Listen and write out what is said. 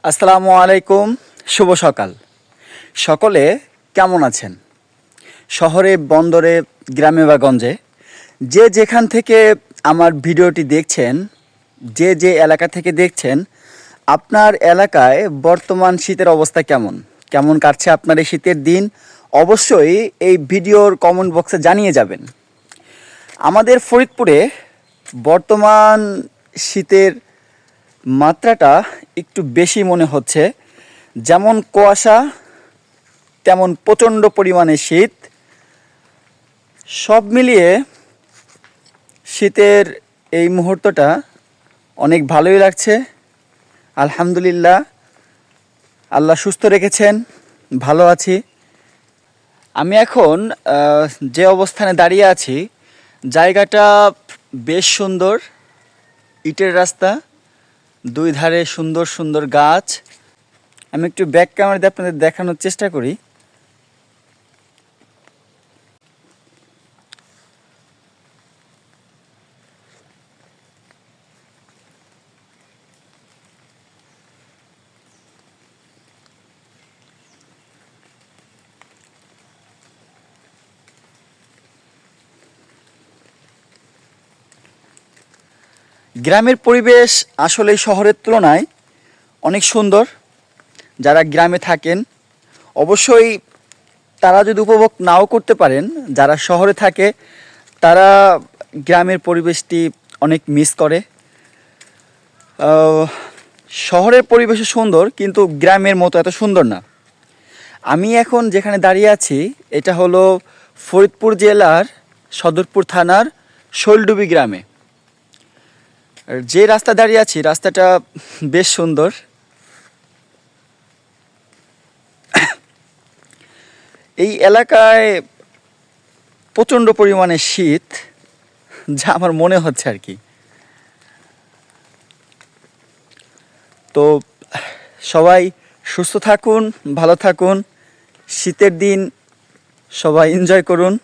আসসালামু আলাইকুম, শুভ সকাল। সকলে কেমন আছেন? শহরে, বন্দরে, গ্রামে বা গঞ্জে যে যেখান থেকে আমার ভিডিওটি দেখছেন, যে যে এলাকা থেকে দেখছেন, আপনার এলাকায় বর্তমান শীতের অবস্থা কেমন? কেমন কাটছে আপনার এই শীতের দিন? অবশ্যই এই ভিডিওর কমেন্ট বক্সে জানিয়ে যাবেন। আমাদের ফরিদপুরে বর্তমান শীতের মাত্রাটা একটু বেশি মনে হচ্ছে। যেমন কুয়াশা, তেমন প্রচণ্ড পরিমাণে শীত। সব মিলিয়ে শীতের এই মুহূর্তটা অনেক ভালোই লাগছে। আলহামদুলিল্লাহ, আল্লাহ সুস্থ রেখেছেন, ভালো আছি। আমি এখন যে অবস্থানে দাঁড়িয়ে আছি, জায়গাটা বেশ সুন্দর। ইটের রাস্তা, দুই ধারে সুন্দর সুন্দর গাছ। আমি একটু ব্যাক ক্যামেরা দিয়ে আপনাদের দেখানোর চেষ্টা করি। গ্রামের পরিবেশ আসলে শহরের তুলনায় অনেক সুন্দর। যারা গ্রামে থাকেন অবশ্যই তারা যদি উপভোগ নাও করতে পারেন, যারা শহরে থাকে তারা গ্রামের পরিবেশটি অনেক মিস করে। শহরের পরিবেশও সুন্দর, কিন্তু গ্রামের মতো এত সুন্দর না। আমি এখন যেখানে দাঁড়িয়ে আছি এটা হলো ফরিদপুর জেলার সদরপুর থানার শৈলডুবি গ্রামে। আর যে রাস্তা দাঁড়িয়ে আছি রাস্তাটা বেশ সুন্দর। এই এলাকায় প্রচণ্ড পরিমাণে শীত, যা আমার মনে হচ্ছে আর কি। তো সবাই সুস্থ থাকুন, ভালো থাকুন, শীতের দিন সবাই এনজয় করুন।